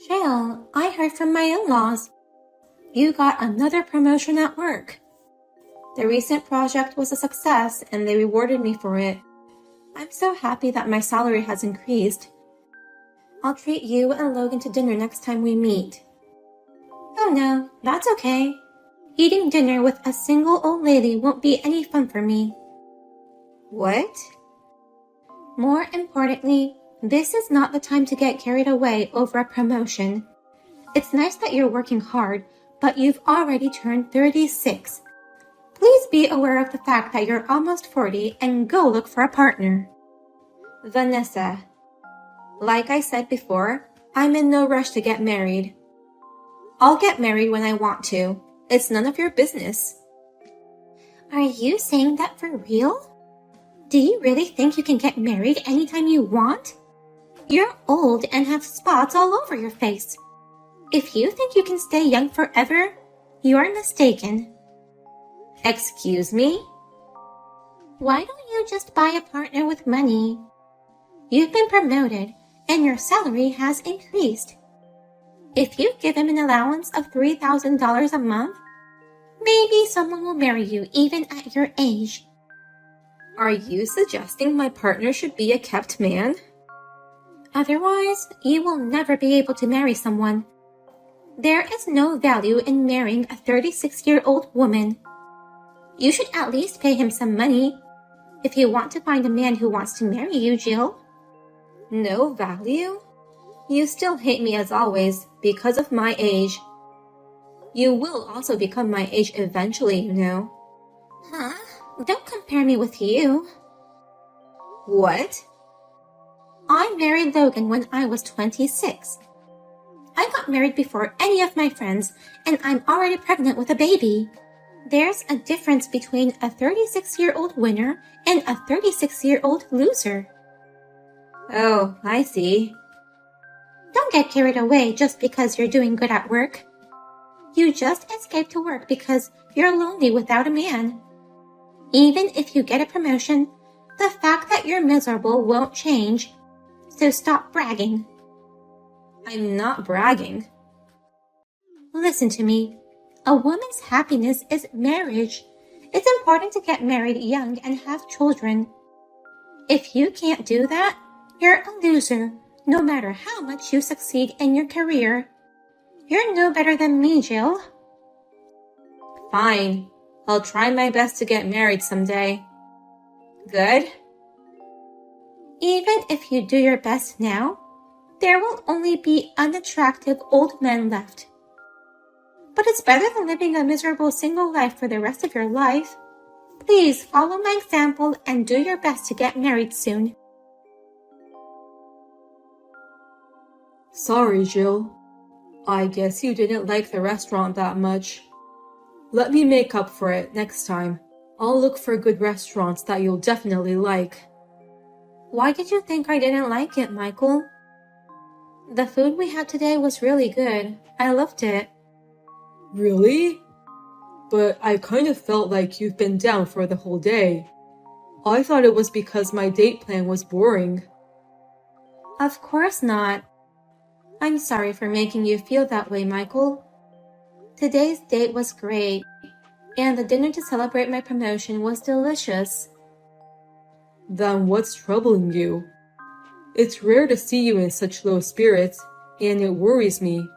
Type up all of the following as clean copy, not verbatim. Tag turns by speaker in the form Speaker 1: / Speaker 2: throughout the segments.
Speaker 1: Jill, I heard from my in-laws. You got another promotion at work. The recent project was a success and they rewarded me for it. I'm so happy that my salary has increased. I'll treat you and Logan to dinner next time we meet. Oh no, that's okay. Eating dinner with a single old lady won't be any fun for me. What? More importantly, this is not the time to get carried away over a promotion. It's nice that you're working hard, but you've already turned 36. Please be aware of the fact that you're almost 40 and go look for a partner. Vanessa. Like I said before, I'm in no rush to get married. I'll get married when I want to. It's none of your business. Are you saying that for real? Do you really think you can get married anytime you want? You're old and have spots all over your face. If you think you can stay young forever, you're mistaken. Excuse me? Why don't you just buy a partner with money? You've been promoted and your salary has increased. If you give him an allowance of $3,000 a month, maybe someone will marry you even at your age. Are you suggesting my partner should be a kept man? Otherwise, you will never be able to marry someone. There is no value in marrying a 36-year-old woman. You should at least pay him some money if you want to find a man who wants to marry you, Jill. No value? You still hate me as always because of my age. You will also become my age eventually, you know. Huh? Don't compare me with you. What? I married Logan when I was 26. I got married before any of my friends, and I'm already pregnant with a baby. There's a difference between a 36-year-old winner and a 36-year-old loser. Oh, I see. Don't get carried away just because you're doing good at work. You just escaped to work because you're lonely without a man. Even if you get a promotion, the fact that you're miserable won't change. So stop bragging. I'm not bragging. Listen to me. A woman's happiness is marriage. It's important to get married young and have children. If you can't do that, you're a loser, no matter how much you succeed in your career. You're no better than me, Jill. Fine. I'll try my best to get married someday. Good? Even if you do your best now, there will only be unattractive old men left. But it's better than living a miserable single life for the rest of your life. Please follow my example and do your best to get married soon.
Speaker 2: Sorry, Jill. I guess you didn't like the restaurant that much. Let me make up for it next time. I'll look for good restaurants that you'll definitely like.
Speaker 1: Why did you think I didn't like it, Michael? The food we had today was really good. I loved it.
Speaker 2: Really? But I kind of felt like you've been down for the whole day. I thought it was because my date plan was boring.
Speaker 1: Of course not. I'm sorry for making you feel that way, Michael. Today's date was great, and the dinner to celebrate my promotion was delicious.
Speaker 2: Then what's troubling you? It's rare to see you in such low spirits, and it worries me.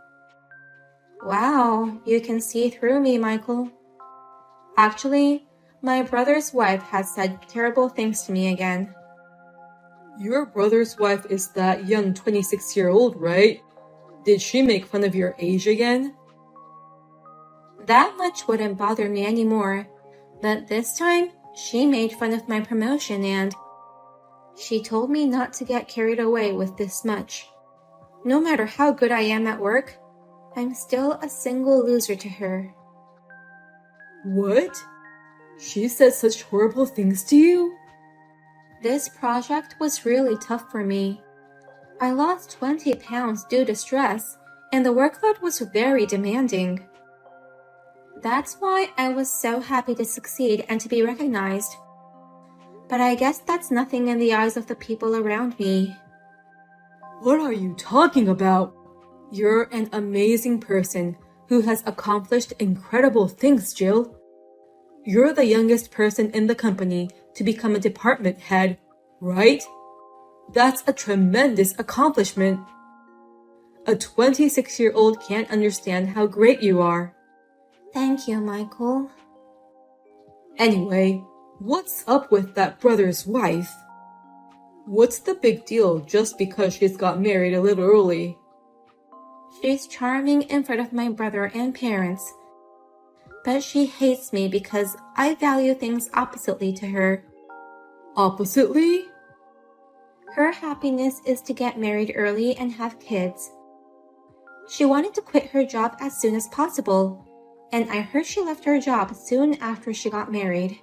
Speaker 1: Wow, you can see through me, Michael. Actually, my brother's wife has said terrible things to me again.
Speaker 2: Your brother's wife is that young 26-year-old, right? Did she make fun of your age again?
Speaker 1: That much wouldn't bother me anymore, but this time, she made fun of my promotion and she told me not to get carried away with this much. No matter how good I am at work, I'm still a single loser to her.
Speaker 2: What? She said such horrible things to you?
Speaker 1: This project was really tough for me. I lost 20 pounds due to stress, and the workload was very demanding. That's why I was so happy to succeed and to be recognized. But I guess that's nothing in the eyes of the people around me.
Speaker 2: What are you talking about? You're an amazing person who has accomplished incredible things, Jill. You're the youngest person in the company to become a department head, right? That's a tremendous accomplishment. A 26-year-old can't understand how great you are.
Speaker 1: Thank you, Michael.
Speaker 2: Anyway, what's up with that brother's wife? What's the big deal just because she's got married a little early?
Speaker 1: She's charming in front of my brother and parents, but she hates me because I value things oppositely to her.
Speaker 2: Oppositely?
Speaker 1: Her happiness is to get married early and have kids. She wanted to quit her job as soon as possible, and I heard she left her job soon after she got married.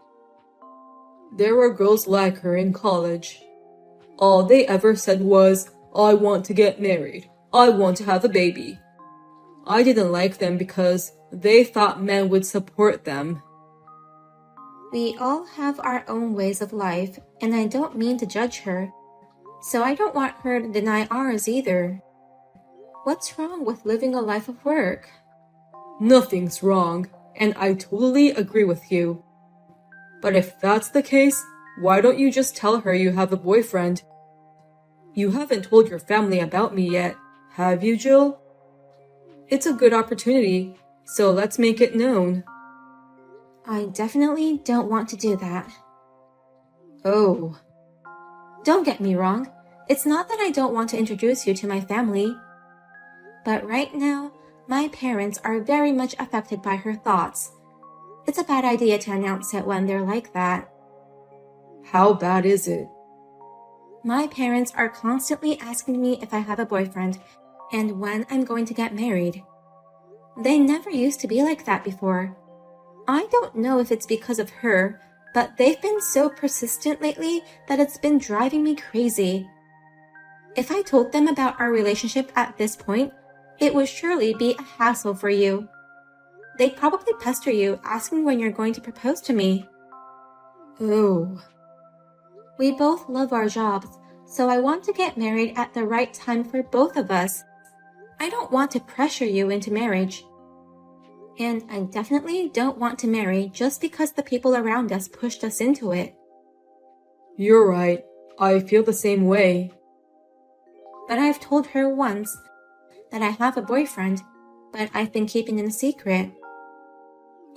Speaker 2: There were girls like her in college. All they ever said was, I want to get married. I want to have a baby. I didn't like them because they thought men would support them.
Speaker 1: We all have our own ways of life, and I don't mean to judge her, so I don't want her to deny ours either. What's wrong with living a life of work?
Speaker 2: Nothing's wrong, and I totally agree with you. But if that's the case, why don't you just tell her you have a boyfriend? You haven't told your family about me yet, have you, Jill? It's a good opportunity, so let's make it known.
Speaker 1: I definitely don't want to do that.
Speaker 2: Oh.
Speaker 1: Don't get me wrong. It's not that I don't want to introduce you to my family. But right now, my parents are very much affected by her thoughts. It's a bad idea to announce it when they're like that.
Speaker 2: How bad is it?
Speaker 1: My parents are constantly asking me if I have a boyfriend and when I'm going to get married. They never used to be like that before. I don't know if it's because of her, but they've been so persistent lately that it's been driving me crazy. If I told them about our relationship at this point, it would surely be a hassle for you. They'd probably pester you asking when you're going to propose to me.
Speaker 2: Oh.
Speaker 1: We both love our jobs, so I want to get married at the right time for both of us. I don't want to pressure you into marriage. And I definitely don't want to marry just because the people around us pushed us into it.
Speaker 2: You're right. I feel the same way.
Speaker 1: But I've told her once that I have a boyfriend, but I've been keeping it a secret.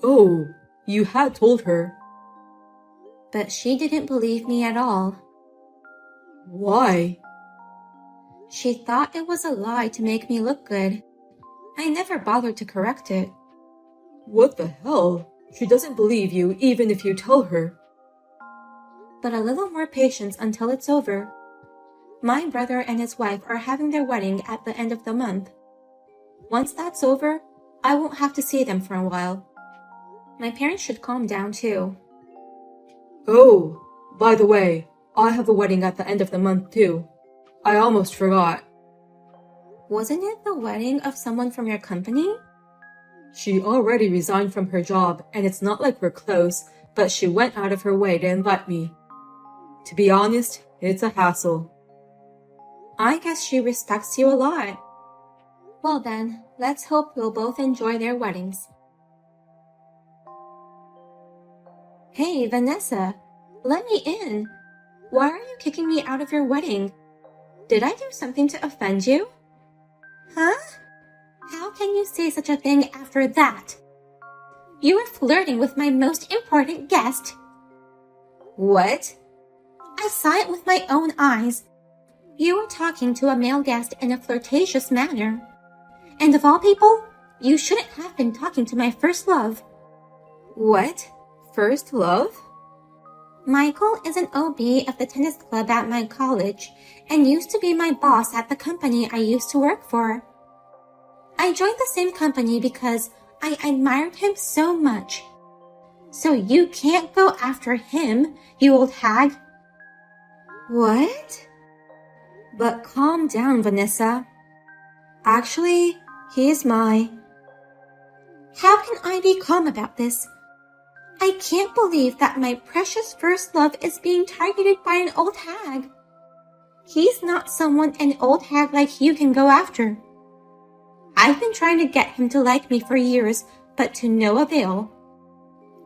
Speaker 2: Oh, you had told her.
Speaker 1: But she didn't believe me at all.
Speaker 2: Why?
Speaker 1: She thought it was a lie to make me look good. I never bothered to correct it.
Speaker 2: What the hell? She doesn't believe you even if you tell her.
Speaker 1: But a little more patience until it's over. My brother and his wife are having their wedding at the end of the month. Once that's over, I won't have to see them for a while. My parents should calm down too.
Speaker 2: Oh, by the way, I have a wedding at the end of the month too. I almost forgot.
Speaker 1: Wasn't it the wedding of someone from your company?
Speaker 2: She already resigned from her job, and it's not like we're close, but she went out of her way to invite me. To be honest, it's a hassle.
Speaker 1: I guess she respects you a lot. Well then, let's hope we'll both enjoy their weddings. Hey, Vanessa, let me in. Why are you kicking me out of your wedding? Did I do something to offend you? Huh? How can you say such a thing after that? You were flirting with my most important guest. What? I saw it with my own eyes. You were talking to a male guest in a flirtatious manner. And of all people, you shouldn't have been talking to my first love.
Speaker 2: What? First love?
Speaker 1: Michael is an OB of the tennis club at my college and used to be my boss at the company I used to work for. I joined the same company because I admired him so much. So you can't go after him, you old hag. What? But calm down, Vanessa. Actually, he's my... How can I be calm about this? I can't believe that my precious first love is being targeted by an old hag. He's not someone an old hag like you can go after. I've been trying to get him to like me for years, but to no avail.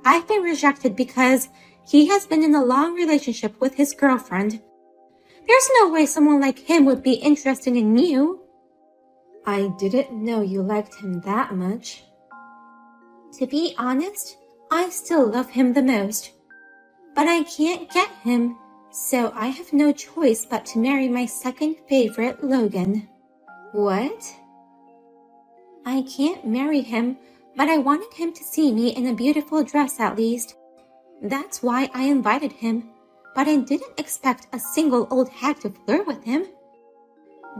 Speaker 1: I've been rejected because he has been in a long relationship with his girlfriend. There's no way someone like him would be interested in you.
Speaker 2: I didn't know you liked him that much.
Speaker 1: To be honest, I still love him the most. But I can't get him, so I have no choice but to marry my second favorite, Logan.
Speaker 2: What?
Speaker 1: I can't marry him, but I wanted him to see me in a beautiful dress at least. That's why I invited him, but I didn't expect a single old hag to flirt with him.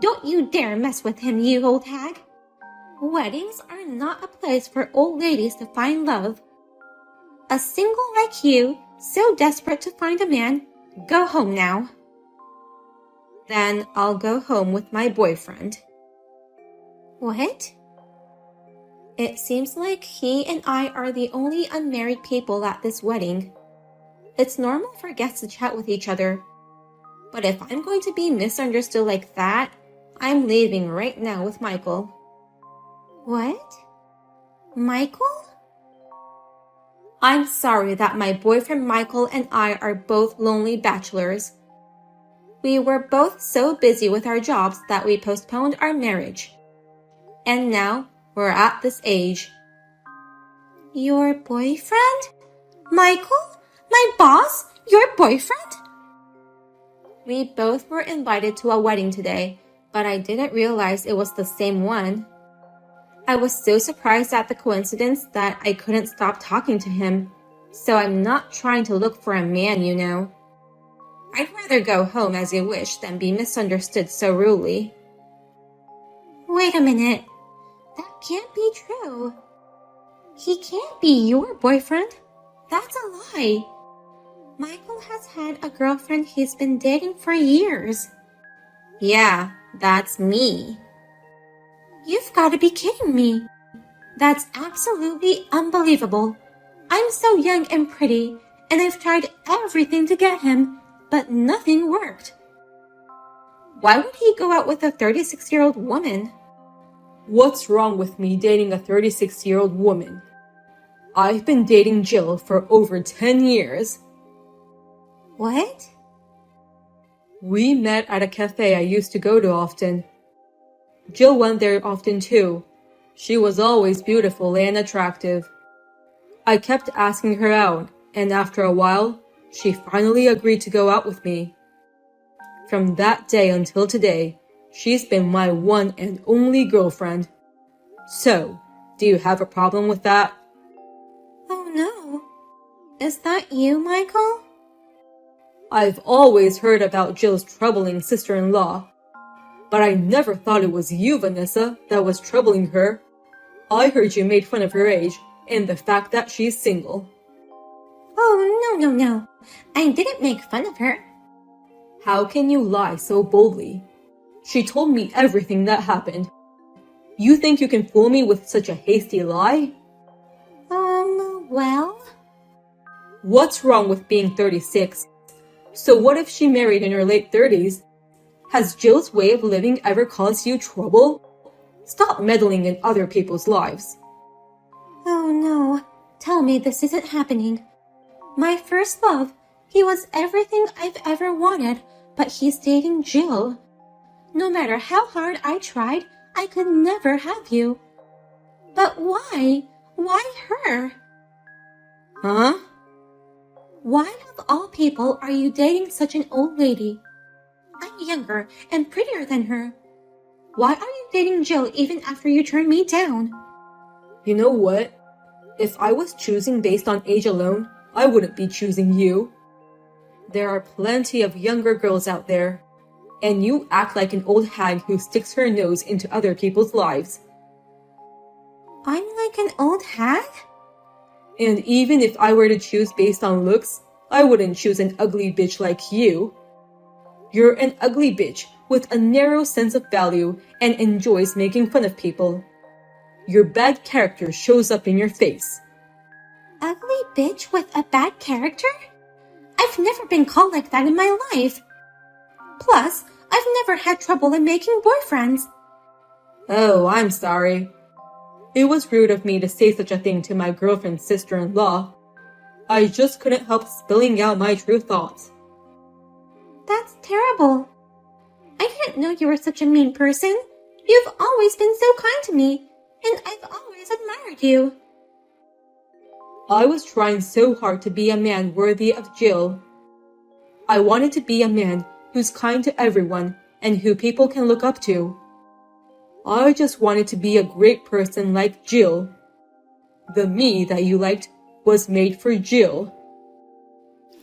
Speaker 1: Don't you dare mess with him, you old hag. Weddings are not a place for old ladies to find love. A single like you, so desperate to find a man, go home now.
Speaker 2: Then I'll go home with my boyfriend.
Speaker 1: What?
Speaker 2: It seems like he and I are the only unmarried people at this wedding. It's normal for guests to chat with each other. But if I'm going to be misunderstood like that, I'm leaving right now with Michael.
Speaker 1: What? Michael?
Speaker 2: I'm sorry that my boyfriend Michael and I are both lonely bachelors. We were both so busy with our jobs that we postponed our marriage. And now we're at this age.
Speaker 1: Your boyfriend? Michael? My boss? Your boyfriend?
Speaker 2: We both were invited to a wedding today, but I didn't realize it was the same one. I was so surprised at the coincidence that I couldn't stop talking to him, so I'm not trying to look for a man, you know. I'd rather go home as you wish than be misunderstood so rudely.
Speaker 1: Wait a minute. That can't be true. He can't be your boyfriend. That's a lie. Michael has had a girlfriend he's been dating for years.
Speaker 2: Yeah, that's me.
Speaker 1: You've got to be kidding me. That's absolutely unbelievable. I'm so young and pretty, and I've tried everything to get him, but nothing worked.
Speaker 2: Why would he go out with a 36-year-old woman? What's wrong with me dating a 36-year-old woman? I've been dating Jill for over 10 years.
Speaker 1: What?
Speaker 2: We met at a cafe I used to go to often. Jill went there often too. She was always beautiful and attractive. I kept asking her out, and after a while, she finally agreed to go out with me. From that day until today, she's been my one and only girlfriend. So, do you have a problem with that?
Speaker 1: Oh no. Is that you, Michael?
Speaker 2: I've always heard about Jill's troubling sister-in-law. But I never thought it was you, Vanessa, that was troubling her. I heard you made fun of her age and the fact that she's single.
Speaker 1: Oh, no. I didn't make fun of her.
Speaker 2: How can you lie so boldly? She told me everything that happened. You think you can fool me with such a hasty lie?
Speaker 1: Well?
Speaker 2: What's wrong with being 36? So what if she married in her late 30s? Has Jill's way of living ever caused you trouble? Stop meddling in other people's lives.
Speaker 1: Oh no, tell me this isn't happening. My first love, he was everything I've ever wanted, but he's dating Jill. No matter how hard I tried, I could never have you. But why? Why her?
Speaker 2: Huh?
Speaker 1: Why of all people are you dating such an old lady? I'm younger and prettier than her. Why are you dating Jill even after you turned me down?
Speaker 2: You know what? If I was choosing based on age alone, I wouldn't be choosing you. There are plenty of younger girls out there, and you act like an old hag who sticks her nose into other people's lives.
Speaker 1: I'm like an old hag?
Speaker 2: And even if I were to choose based on looks, I wouldn't choose an ugly bitch like you. You're an ugly bitch with a narrow sense of value and enjoys making fun of people. Your bad character shows up in your face.
Speaker 1: Ugly bitch with a bad character? I've never been called like that in my life. Plus, I've never had trouble in making boyfriends.
Speaker 2: Oh, I'm sorry. It was rude of me to say such a thing to my girlfriend's sister-in-law. I just couldn't help spilling out my true thoughts.
Speaker 1: That's terrible. I didn't know you were such a mean person. You've always been so kind to me, and I've always admired you.
Speaker 2: I was trying so hard to be a man worthy of Jill. I wanted to be a man who's kind to everyone and who people can look up to. I just wanted to be a great person like Jill. The me that you liked was made for Jill.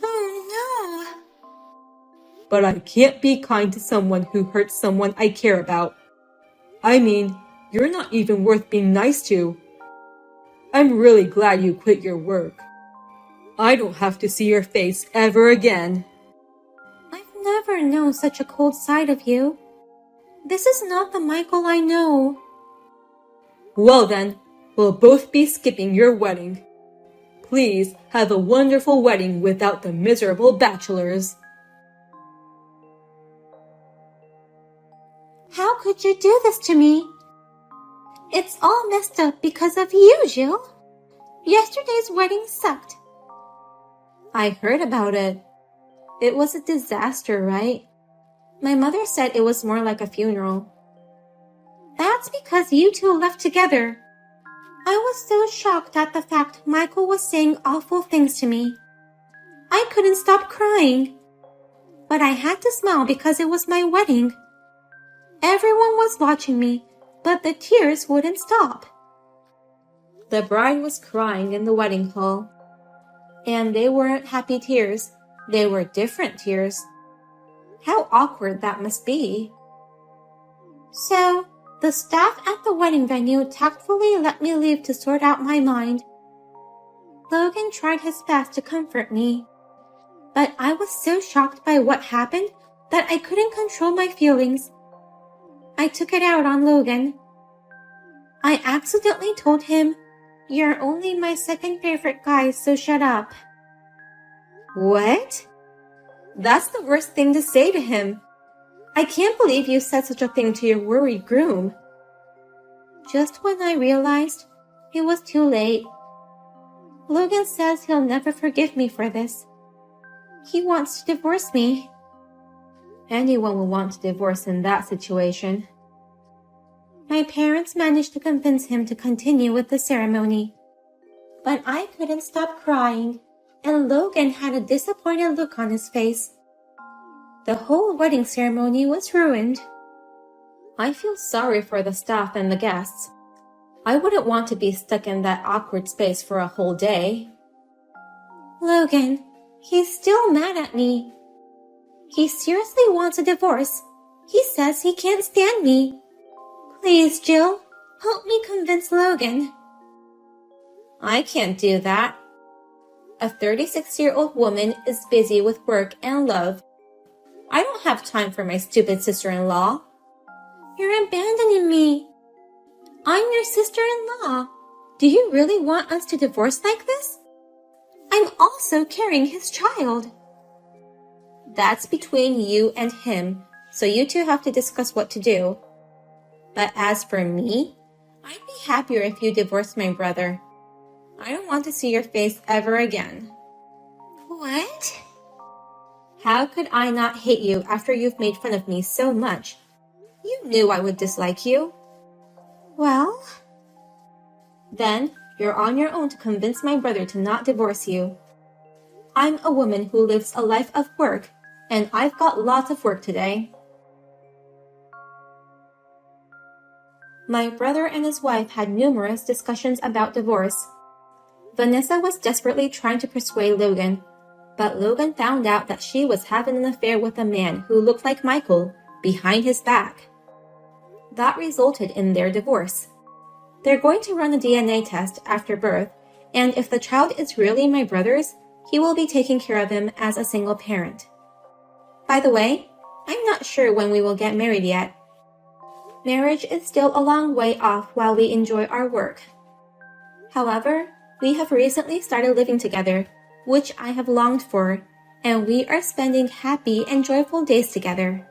Speaker 1: Oh no.
Speaker 2: But I can't be kind to someone who hurts someone I care about. I mean, you're not even worth being nice to. I'm really glad you quit your work. I don't have to see your face ever again.
Speaker 1: I've never known such a cold side of you. This is not the Michael I know.
Speaker 2: Well then, we'll both be skipping your wedding. Please have a wonderful wedding without the miserable bachelors.
Speaker 1: How could you do this to me? It's all messed up because of you, Jill. Yesterday's wedding sucked. I heard about it. It was a disaster, right? My mother said it was more like a funeral. That's because you two left together. I was so shocked at the fact Michael was saying awful things to me. I couldn't stop crying. But I had to smile because it was my wedding. Everyone was watching me, but the tears wouldn't stop. The bride was crying in the wedding hall. And they weren't happy tears. They were different tears. How awkward that must be. So, the staff at the wedding venue tactfully let me leave to sort out my mind. Logan tried his best to comfort me. But I was so shocked by what happened that I couldn't control my feelings. I took it out on Logan. I accidentally told him, "You're only my second favorite guy, so shut up." What? That's the worst thing to say to him. I can't believe you said such a thing to your worried groom. Just when I realized, it was too late. Logan says he'll never forgive me for this. He wants to divorce me. Anyone will want to divorce in that situation. My parents managed to convince him to continue with the ceremony. But I couldn't stop crying, and Logan had a disappointed look on his face. The whole wedding ceremony was ruined. I feel sorry for the staff and the guests. I wouldn't want to be stuck in that awkward space for a whole day. Logan, he's still mad at me. He seriously wants a divorce. He says he can't stand me. Please, Jill, help me convince Logan. I can't do that. A 36-year-old woman is busy with work and love. I don't have time for my stupid sister-in-law. You're abandoning me. I'm your sister-in-law. Do you really want us to divorce like this? I'm also carrying his child. That's between you and him, so you two have to discuss what to do. But as for me, I'd be happier if you divorced my brother. I don't want to see your face ever again. What? How could I not hate you after you've made fun of me so much? You knew I would dislike you. Well? Then you're on your own to convince my brother to not divorce you. I'm a woman who lives a life of work, and I've got lots of work today. My brother and his wife had numerous discussions about divorce. Vanessa was desperately trying to persuade Logan, but Logan found out that she was having an affair with a man who looked like Michael behind his back. That resulted in their divorce. They're going to run a DNA test after birth, and if the child is really my brother's, he will be taking care of him as a single parent. By the way, I'm not sure when we will get married yet. Marriage is still a long way off while we enjoy our work. However, we have recently started living together, which I have longed for, and we are spending happy and joyful days together.